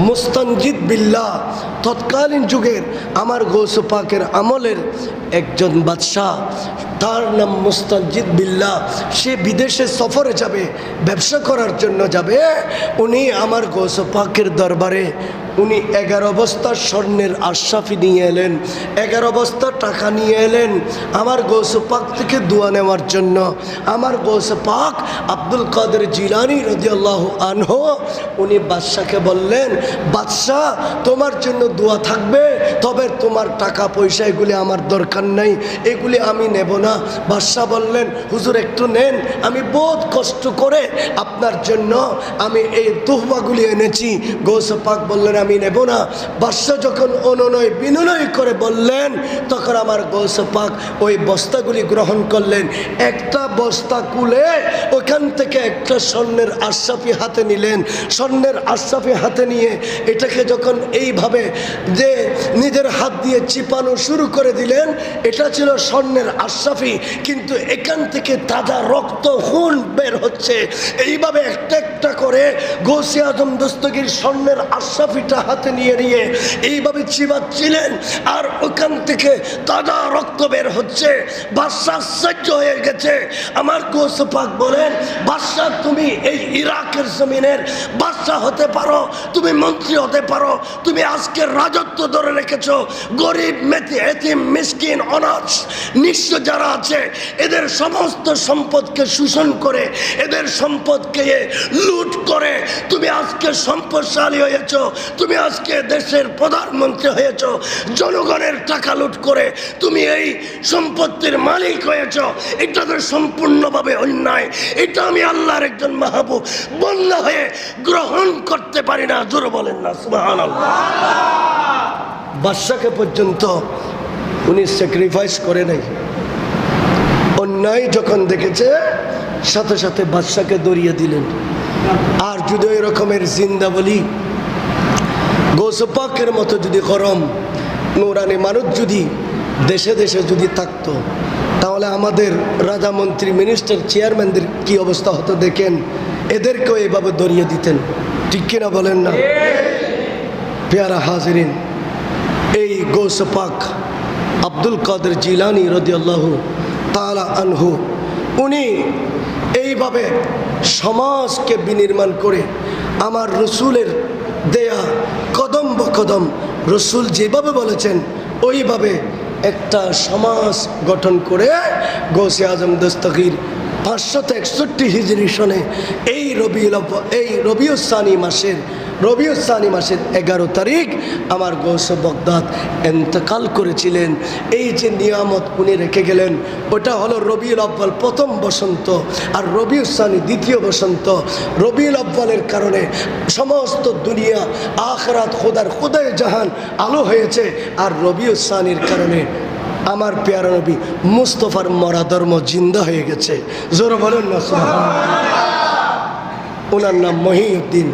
মুস্তানজিদ বিল্লাহ, তৎকালীন যুগের আমার গৌসে পাকের আমলের একজন বাদশাহ, তার নাম মুস্তানজিদ বিল্লাহ। সে বিদেশে সফরে যাবে, ব্যবসা করার জন্য যাবে। উনি আমার গৌসে পাকের দরবারে উনি 11 বস্তা স্বর্ণের আশরাফি নিয়ে এলেন, 11 বস্তা টাকা নিয়ে এলেন আমার গৌসে পাক থেকে দোয়া নেওয়ার জন্য। আমার গৌসে পাক আব্দুল কাদের জিলানী রাদিয়াল্লাহু আনহু উনি বাদশাকে বললেন, বাদশাহ তোমার জন্য দোয়া থাকবে, তবে তোমার টাকা পয়সা এগুলি আমার দরকার নাই, এগুলি আমি নেব না। বাদশাহ বললেন, হুজুর একটু নেন, আমি বহুত কষ্ট করে আপনার জন্য আমি এই তোহফাগুলি এনেছি। গৌসে পাক বললেন, আমি নেব না। বাদশাহ যখন অনুনয় বিনয় করে বললেন, তখন আমার গৌসে পাক ওই বস্তাগুলি গ্রহণ করলেন। একটা বস্তা খুলে ওখান থেকে একটা স্বর্ণের আশরাফি হাতে নিলেন। স্বর্ণের আশরাফি হাতে নিয়ে এটাকে যখন এইভাবে যে নিজের হাত দিয়ে চিপানো শুরু করে দিলেন, এটা ছিল স্বর্ণের আশরাফি, কিন্তু এখান থেকে তাজা রক্ত খুন বের হচ্ছে। এইভাবে একটা একটা করে গৌসে আজম দস্তগীর স্বর্ণের আশরাফিটা হাতে নিয়ে নিয়ে এইভাবে চিবাচ্ছিলেন, আর ওখান থেকে তাজা রক্ত বের হচ্ছে। বাদশাহ আশ্চর্য হয়ে গেছে। আমার গৌসে পাক বলেন, বাদশাহ তুমি এই ইরাকের জমিনের বাদশাহ হতে পারো, তুমি মন্ত্রী হতে পারো, তুমি আজকের রাজত্ব ধরে রেখেছো। গরিব মেথি এতিম মিসকিন অনাথ নিঃস্ব যারা আছে এদের সমস্ত সম্পদকে শোষণ করে, এদের সম্পদকে লুট করে তুমি আজকে সম্পদশালী হয়েছো, তুমি আজকে দেশের প্রধানমন্ত্রী হয়েছো। জনগণের টাকা লুট করে তুমি এই সম্পত্তির মালিক হয়েছো। এটা তো সম্পূর্ণভাবে অন্যায়। এটা আমি আল্লাহর একজন মাহবুব বন্ধা হয়ে গ্রহণ করতে পারি না। জোরে বলেন না সুবহানাল্লাহ। বাদশাকে পর্যন্ত উনি স্যাক্রিফাইস করে নাই। অন্যায় যখন দেখেছে সাথে সাথে বাদশাকে দরিয়ে দিলেন। আর যদি ওই রকমের জিন্দা বলি গৌসে পাকের মতো যদি গরম নুরানি মানুষ যদি দেশে দেশে যদি থাকতো, তাহলে আমাদের রাজা মন্ত্রী মিনিস্টার চেয়ারম্যানদের কি অবস্থা হতো দেখেন। এদেরকেও এইভাবে দরিয়ে দিতেন, ঠিক কিনা বলেন না? পেয়ারা হাজিরিন, এই গৌসে পাক আব্দুল কাদের জিলানী রাদিয়াল্লাহু তাআলা আনহু উনি এইভাবে সমাজকে বিনির্মাণ করে আমার রসুলের দেয়া কদম বকদম রসুল যেভাবে বলেছেন ওইভাবে একটা সমাজ গঠন করে গৌসে আজম দস্তগীর 561 হিজরি সনে এই রবিউসানি মাসের 11 তারিখ আমার গৌসে বগদাদ ইন্তেকাল করেছিলেন। এই যে নিয়ামত উনি রেখে গেলেন ওটা হলো রবিউল আউয়াল প্রথম বসন্ত, আর রবিউসানি দ্বিতীয় বসন্ত। রবিউল আউয়ালের কারণে সমস্ত দুনিয়া আখিরাত খুদায়ে জাহান আলো হয়েছে, আর রবিউসানির কারণে আমার পেয়ারা নবী মুস্তফার মরা ধর্ম জিন্দা হয়ে গেছে। জোরে বলেন না সুবহানাল্লাহ। ওনার নাম মহিউদ্দিন।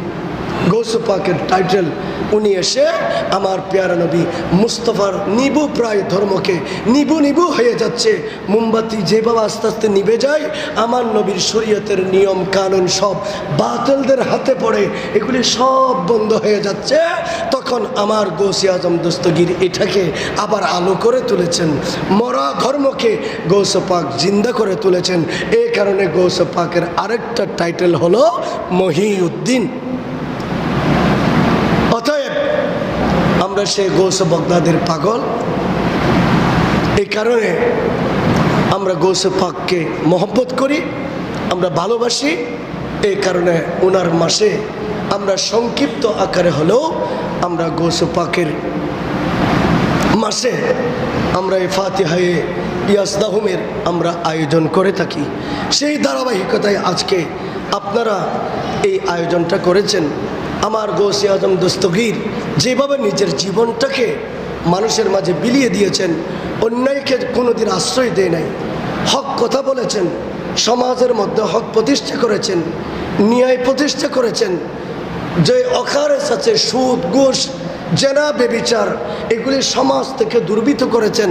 গৌসে পাকের টাইটেল উনি এসে আমার পেয়ারা নবী মুস্তফার নিবু প্রায় ধর্মকে নিবু হয়ে যাচ্ছে। মোমবাতি যেভাবে আস্তে আস্তে নিভে যায়, আমার নবীর শরীয়তের নিয়ম কানুন সব বাতিলদের হাতে পড়ে, এগুলি সব বন্ধ হয়ে যাচ্ছে। তখন আমার গৌসে আজম দস্তগীর এটাকে আবার আলো করে তুলেছেন, মরা ধর্মকে গৌসে পাক জিন্দা করে তুলেছেন। এই কারণে গৌসে পাকের আরেকটা টাইটেল হলো মহিউদ্দিন। অতএব আমরা সে গৌসে বগদাদের পাগল। এই কারণে আমরা গৌসে পাককে মহব্বত করি, আমরা ভালোবাসি। এই কারণে ওনার মাসে আমরা সংক্ষিপ্ত আকারে হলেও আমরা গৌসে পাকের মাসে আমরা এই ফাতিহায়ে ইয়াসদাহুমের আমরা আয়োজন করে থাকি। সেই ধারাবাহিকতায় আজকে আপনারা এই আয়োজনটা করেছেন। আমার গৌসে আজম দস্তগীর যেভাবে নিজের জীবনটাকে মানুষের মাঝে বিলিয়ে দিয়েছেন, অন্যায়কে কোনোদিন আশ্রয় দেয় নাই, হক কথা বলেছেন, সমাজের মধ্যে হক প্রতিষ্ঠা করেছেন, ন্যায় প্রতিষ্ঠা করেছেন। যে অকারেস আছে, সুদ ঘুষ জেনা বেবিচার এগুলি সমাজ থেকে দুর্বৃত্ত করেছেন,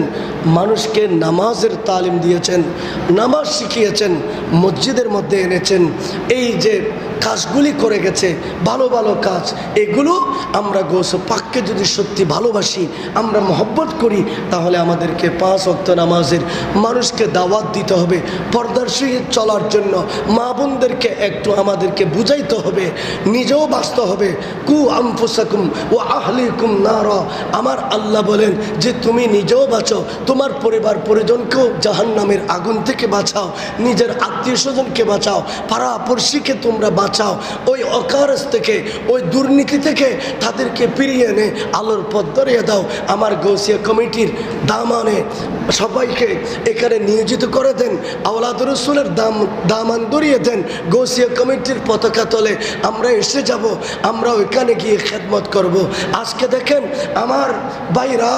মানুষকে নামাজের তালিম দিয়েছেন, নামাজ শিখিয়েছেন, মসজিদের মধ্যে এনেছেন। এই যে কাজগুলি করে গেছে ভালো ভালো কাজ, এগুলো আমরা গৌসে পাককে যদি সত্যি ভালোবাসি, আমরা মহব্বত করি, তাহলে আমাদেরকে 5 ওয়াক্ত নামাজের মানুষকে দাওয়াত দিতে হবে। পর্দার সহিত চলার জন্য মা বোনদেরকে একটু আমাদেরকে বুঝাইতে হবে, নিজেও বাঁচতে হবে। কু আনফুসাকুম ওয়া আহলিকুম নারা, আমার আল্লাহ বলেন যে তুমি নিজেও বাঁচো, তোমার পরিবার পরিজনকেও জাহান্নামের আগুন থেকে বাঁচাও, নিজের আত্মীয় স্বজনকে বাঁচাও, পাড়াপড়শিকে তোমরা বাঁচাও ওই অকারজ থেকে, ওই দুর্নীতি থেকে তাদেরকে ফিরিয়ে এনে আলোর পথ ধরিয়ে দাও। আমার গৌসিয়া কমিটির দামানে সবাইকে এখানে নিয়োজিত করে দেন, আওলাদ রসুলের দামান ধরিয়ে দেন। গৌসিয়া কমিটির পতাকা তলে আমরা এসে যাব, আমরা ওইখানে গিয়ে খেদমত করব। আজকে দেখেন আমার ভাইরা,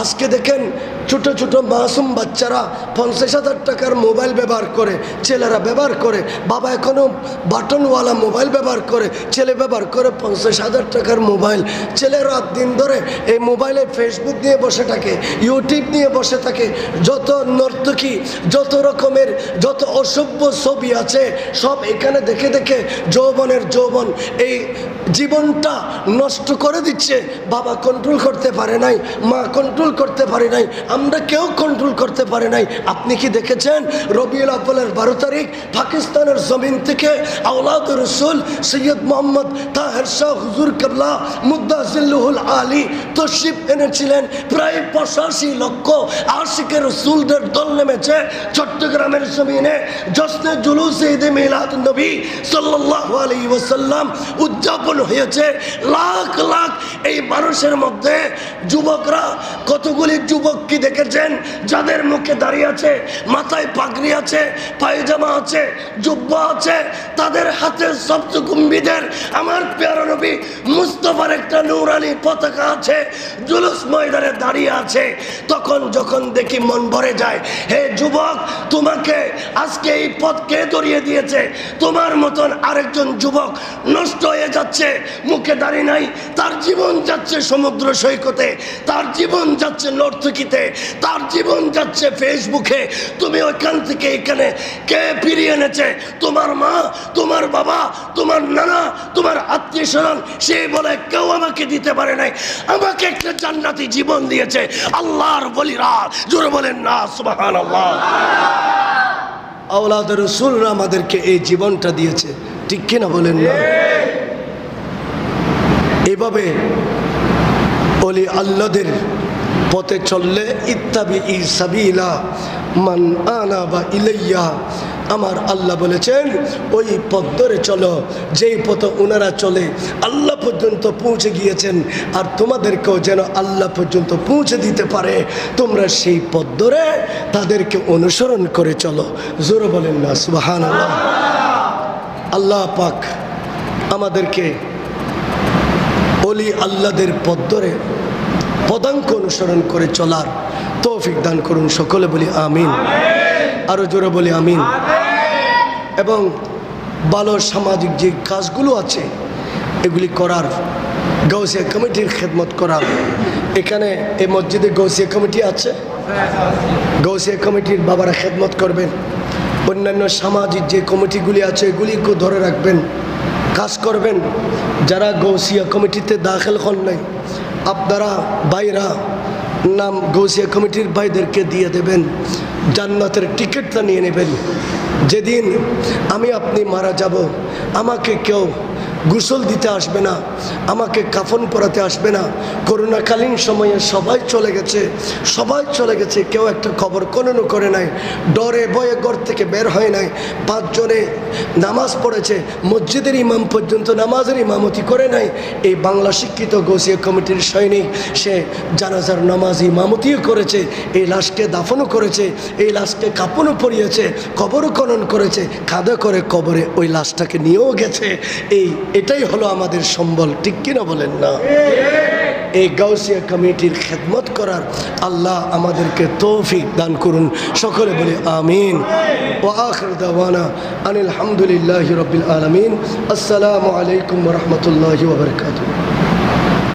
আজকে দেখেন ছোট ছোট মাসুম বাচ্চারা 50,000 টাকার মোবাইল ব্যবহার করে, ছেলেরা ব্যবহার করে। বাবা এখনও বাটনওয়ালা মোবাইল ব্যবহার করে, ছেলে ব্যবহার করে 50,000 টাকার মোবাইল। ছেলেরা দিন ধরে এই মোবাইলে ফেসবুক নিয়ে বসে থাকে, ইউটিউব নিয়ে বসে থাকে। যত নর্তকী, যত রকমের যত অসভ্য ছবি আছে সব এখানে দেখে দেখে যৌবনের যৌবন এই জীবনটা নষ্ট করে দিচ্ছে। বাবা কন্ট্রোল করতে পারে নাই, মা কন্ট্রোল করতে পারে নাই, আমরা কেউ কন্ট্রোল করতে পারে নাই। আপনি কি দেখেছেন রবিউল আউয়ালের 12 তারিখ পাকিস্তানের জমিন থেকে আওলাদ রসুল সৈয়দ মোহাম্মদ তাহের শাহ হুজুর কেবলা মুদ্দাজিল্লুহুল আলী তশরিফ এনেছিলেন। প্রায় 85 লক্ষ আশিকের রসুলদের দল নেমেছে চট্টগ্রামের জমিনে। জশ্নে জুলুসে ঈদে মিলাদ নবী সাল্লাল্লাহু আলাইহি ওয়াসাল্লাম উদযাপন হয়েছে। লাখ লাখ এই মানুষের মধ্যে যুবকরা, কতগুলি যুবক কি দেখেছেন যাদের মুখে দাঁড়িয়ে আছে, মাথায় পাগড়ি আছে, পায়জামা আছে, জুব্বা আছে, তাদের হাতে সবচুকুম্বিদের আমার প্যারা নবী মুস্তাফার একটা নূরানি পতাকা আছে, জুলুস ময়দানে দাঁড়িয়ে আছে। তখন যখন দেখি মন ভরে যায়। হে যুবক, তোমাকে আজকে এই পথ কে ধরিয়ে দিয়েছে? তোমার মতন আরেকজন যুবক নষ্ট হয়ে যাচ্ছে, মুখে দাঁড়িয়ে নাই, তার জীবন যাচ্ছে সমুদ্র সৈকতে, তার জীবন যাচ্ছে নর্তকীতে, তার জীবন যাচ্ছে ফেসবুকে। তুমি ওইখান থেকে এখানে কে ফিরিয়ে এনেছে? তোমার মা, তোমার বাবা, তোমার নানা, তোমার আত্মীয় স্বজন। সে বলে কেউ আমাকে দিতে পারে নাই, আমাকে একটা জান্নাতি জীবন দিয়েছে আল্লাহর বলিরা। জোরে বলেন না সুবহানাল্লাহ। আওলাদ রাসূলরা আমাদেরকে এই জীবনটা দিয়েছে, ঠিক কিনা বলেন না? এভাবে ওলি আল্লাহদের পথে চললে ইত্তাবি সাবিলা মান আনাবা ইলাইয়া, আমার আল্লাহ বলেছেন ওই পথ ধরে চলো যেই পথে ওনারা চলে আল্লাহ পর্যন্ত পৌঁছে গিয়েছেন, আর তোমাদেরকেও যেন আল্লাহ পর্যন্ত পৌঁছে দিতে পারে। তোমরা সেই পথ ধরে তাদেরকে অনুসরণ করে চলো। জোরে বলেন না সুবহানাল্লাহ। আল্লাহ পাক আমাদেরকে ওলি আল্লাহদের পথ ধরে পদাঙ্ক অনুসরণ করে চলার তৌফিক দান করুন। সকলে বলি আমিন, আরো জোরে বলি আমিন। এবং ভালো সামাজিক যে কাজগুলো আছে এগুলি করার, গৌসিয়া কমিটির খেদমত করার। এখানে এই মসজিদে গৌসিয়া কমিটি আছে, গৌসিয়া কমিটির বাবারা খেদমত করবেন। অন্যান্য সামাজিক যে কমিটিগুলি আছে এগুলিকে ধরে রাখবেন, কাজ করবেন। যারা গৌসিয়া কমিটিতে দাখিল হন নাই আপনারা ভাইরা নাম গৌসিয়া কমিটির ভাইদেরকে দিয়ে দেবেন, জান্নাতের টিকিটটা নিয়ে নেবেন। যেদিন আমি আপনি মারা যাব আমাকে কেউ গোসল দিতে আসবে না, আমাকে কাফন পরাতে আসবে না। করোনাকালীন সময়ে সবাই চলে গেছে, সবাই চলে গেছে, কেউ একটা খবর কোনো করে নাই, ডরে ভয়ে ঘর থেকে বের হয় নাই। 5 জনে নামাজ পড়েছে, মসজিদের ইমাম পর্যন্ত নামাজের ইমামতি করে নাই। এই বাংলা শিক্ষিত গৌসিয়া কমিটির সৈনিক সে জানাজার নামাজ ইমামতিও করেছে, এই লাশকে দাফনও করেছে, এই লাশকে কাপনও পরিয়েছে, কবরও খনন করেছে, কাঁধে করে কবরে ওই লাশটাকে নিয়েও গেছে। এটাই হলো আমাদের সম্বল, ঠিক কিনা বলেন না? এই গাউসিয়া কমিটির খেদমত করার আল্লাহ আমাদেরকে তৌফিক দান করুন। সকলে বলি আমিন। ওয়া আখির দাওয়ানা আনিল হামদুলিল্লাহি রাব্বিল আলামিন। আসসালামু আলাইকুম ওয়া রাহমাতুল্লাহি ওয়া বারাকাতুহু।